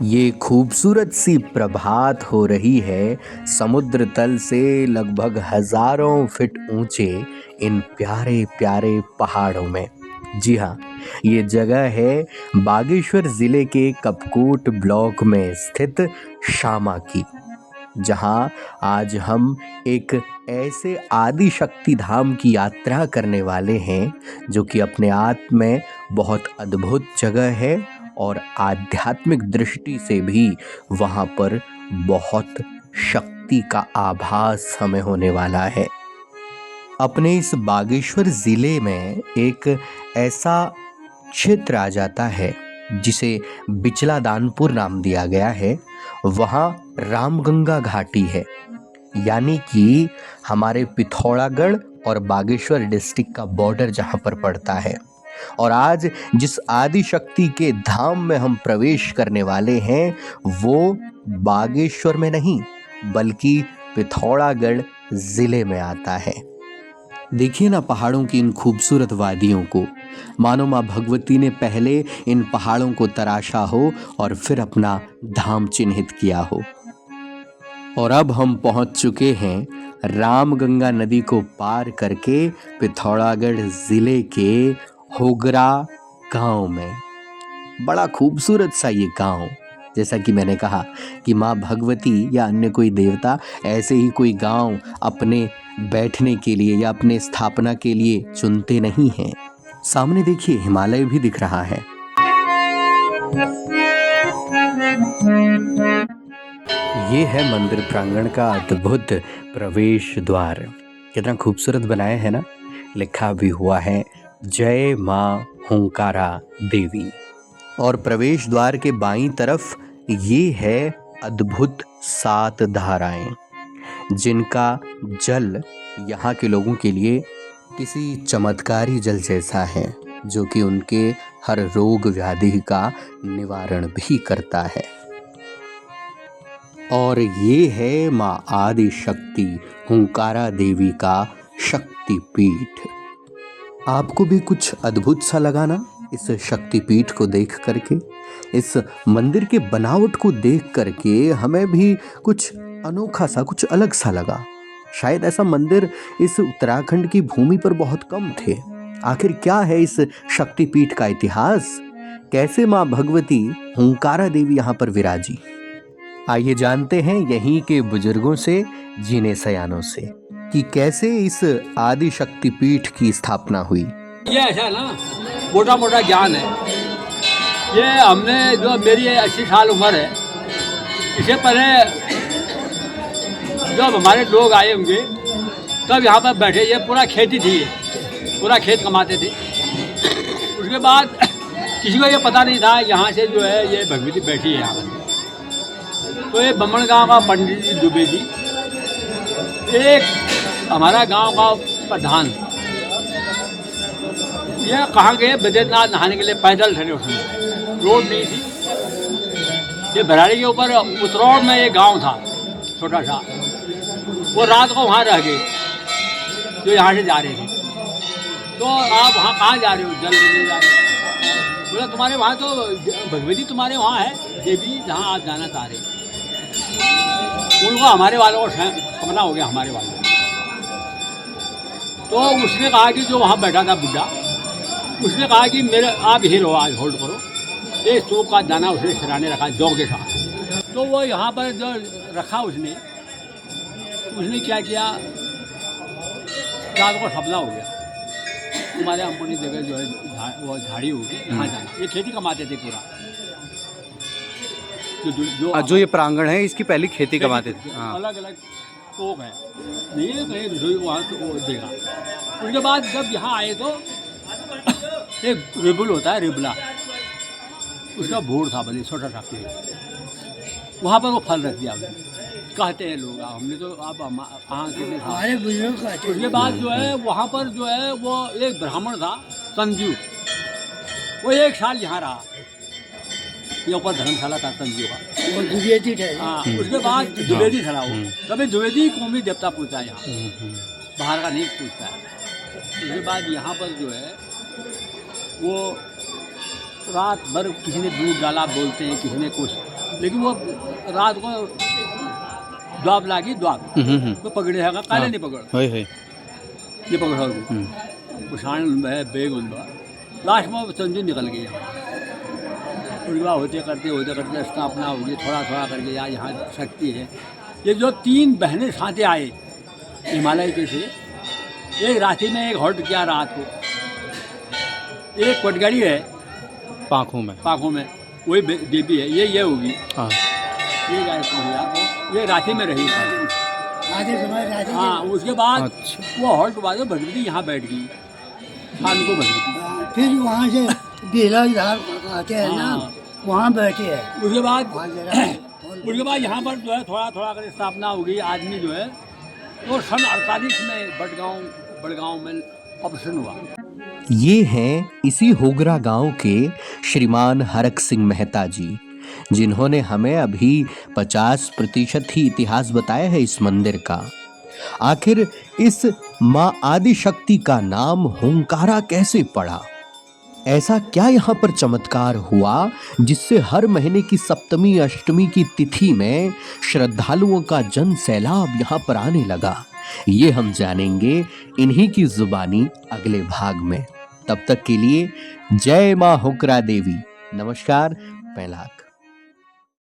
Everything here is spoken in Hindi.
ये खूबसूरत सी प्रभात हो रही है समुद्र तल से लगभग हजारों फीट ऊंचे इन प्यारे प्यारे पहाड़ों में। जी हाँ, ये जगह है बागेश्वर जिले के कपकोट ब्लॉक में स्थित शामा की, जहां आज हम एक ऐसे आदि शक्ति धाम की यात्रा करने वाले हैं जो कि अपने आप में बहुत अद्भुत जगह है और आध्यात्मिक दृष्टि से भी वहां पर बहुत शक्ति का आभास हमें होने वाला है। अपने इस बागेश्वर जिले में एक ऐसा क्षेत्र आ जाता है जिसे बिचला दानपुर नाम दिया गया है। वहाँ रामगंगा घाटी है, यानी कि हमारे पिथौरागढ़ और बागेश्वर डिस्ट्रिक्ट का बॉर्डर जहाँ पर पड़ता है। और आज जिस आदि शक्ति के धाम में हम प्रवेश करने वाले हैं वो बागेश्वर में नहीं बल्कि पिथौरागढ़ जिले में आता है। देखिए ना पहाड़ों की इन खूबसूरत वादियों को, मानो माँ भगवती ने पहले इन पहाड़ों को तराशा हो और फिर अपना धाम चिन्हित किया हो। और अब हम पहुंच चुके हैं रामगंगा नदी को पार करके पिथौरागढ़ जिले के होगरा गांव में। बड़ा खूबसूरत सा ये गांव। जैसा कि मैंने कहा कि माँ भगवती या अन्य कोई देवता ऐसे ही कोई गांव अपने बैठने के लिए या अपने स्थापना के लिए चुनते नहीं हैं। सामने देखिए हिमालय भी दिख रहा है। ये है मंदिर प्रांगण का अद्भुत प्रवेश द्वार। कितना खूबसूरत बनाया है ना। लिखा भी हुआ है जय माँ हुंकारा देवी। और प्रवेश द्वार के बाईं तरफ ये है अद्भुत 7 धाराएं, जिनका जल यहाँ के लोगों के लिए किसी चमत्कारी जल जैसा है, जो कि उनके हर रोग व्याधि का निवारण भी करता है। और ये है माँ आदि शक्ति हुंकारा देवी का शक्तिपीठ। आपको भी कुछ अद्भुत सा लगा ना इस शक्तिपीठ को देख करके? इस मंदिर के बनावट को देख करके हमें भी कुछ अनोखा सा, कुछ अलग सा लगा। शायद ऐसा मंदिर इस उत्तराखंड की भूमि पर बहुत कम थे। आखिर क्या है इस शक्तिपीठ का इतिहास? कैसे माँ भगवती हुंकारा देवी यहाँ पर विराजी? आइए जानते हैं यहीं के बुजुर्गों से, जीने सयानों से, कि कैसे इस आदि शक्तिपीठ की स्थापना हुई। ये ऐसा ना मोटा मोटा ज्ञान है। ये हमने जो मेरी 80 साल उम्र है, इससे पहले जब हमारे लोग आए होंगे तब यहाँ पर बैठे, ये पूरा खेती थी, पूरा खेत कमाते थे। उसके बाद किसी को ये पता नहीं था यहाँ से जो है ये भगवती बैठी है यहाँ पर। तो ये बम्मन गांव का पंडित जी दुबे जी, एक हमारा गांव का प्रधान, ये कहाँ गए बद्रीनाथ नहाने के लिए, पैदल चले, उसमें रोड नहीं थी। ये भराड़ी के ऊपर उतरौड़ में एक गांव था छोटा सा, वो रात को वहाँ रह गए जो यहाँ से जा रहे थे। तो आप वहाँ कहाँ जा रहे हो? जल लेने जा रहे हो। बोला तुम्हारे वहाँ तो भगवती तुम्हारे वहाँ है देवी जहाँ आप जाना चाह रहे हो। उनको हमारे वालों को पकड़ा हो गया, हमारे वालों। तो उसने कहा कि जो वहाँ बैठा था बुढ़ा, उसने कहा कि मेरे आप ही रहो, आज होल्ड करो। ये चौक का दाना उसने सिराने रखा जौ के साथ। तो वो यहाँ पर जो रखा उसने क्या किया, रात को सपना हो गया तुम्हारे अपनी जगह जो है वो झाड़ी होगी, यहाँ जाना। ये खेती कमाते थे पूरा। जो ये प्रांगण है इसकी पहली खेती कमाते थे। अलग अलग टोक है, नहीं कहीं रसोई वहाँ तो देगा। उसके बाद जब यहाँ आए तो एक रिबुल होता है, रिबला, उसका भोर था भले छोटा सा पेड़, वहाँ पर वो फल रख दिया कहते हैं लोग। हमने तो आप कहाँ से हमारे बुजुर्ग कहते। उसके बाद जो है वहाँ पर जो है वो एक ब्राह्मण था संजीव, वो 1 साल यहाँ रहा। ये ऊपर धर्मशाला था संजीव का, वो द्विवेदी था। हाँ, उसके बाद द्विवेदी था वो। कभी द्विवेदी कौमी देवता पूछता है यहाँ, बाहर का नहीं पूछता है। उसके बाद यहाँ पर जो है वो रात भर किसी ने दूध डाला बोलते हैं, किसी ने कुछ, लेकिन वो रात को द्वाब लागी द्वाब तो पकड़े है काले नहीं पकड़ होय होय ये पकड़ उछाण है बेग उन लास्ट में संजू निकल गई उसके बाद होते करते स्थापना होगी, थोड़ा थोड़ा करके यहाँ शक्ति है। ये जो 3 बहनें साथे आए हिमालय के से, एक रांची में एक हॉल्ट किया रात को, एक कोटगड़ी है पाखों में वही देवी है, ये होगी हाँ ये गायत्री है आपको, ये रांची में रही हाँ। उसके बाद वो हॉल्ट बाद में भगवती यहाँ बैठ गई, शाम को भगवती फिर वहाँ से बेला इधर आते हैं ना, वहाँ बैठे हैं। उसके बाद यहाँ पर जो है थोड़ा थोड़ा कर स्थापना हो गई। आदमी जो है वो सन 48 में बड़गांव में ऑपरेशन हुआ। ये हैं इसी होगरा गांव के श्रीमान हरक सिंह मेहता जी, जिन्होंने हमें अभी 50% ही इतिहास बताया है इस मंदिर का। आखिर इस माँ आदि शक्ति का नाम होंकारा कैसे पड़ा? ऐसा क्या यहाँ पर चमत्कार हुआ जिससे हर महीने की सप्तमी अष्टमी की तिथि में श्रद्धालुओं का जन सैलाब यहाँ पर आने लगा? ये हम जानेंगे इन्हीं की जुबानी अगले भाग में। तब तक के लिए जय माँ होकरा देवी। नमस्कार। पैलाक।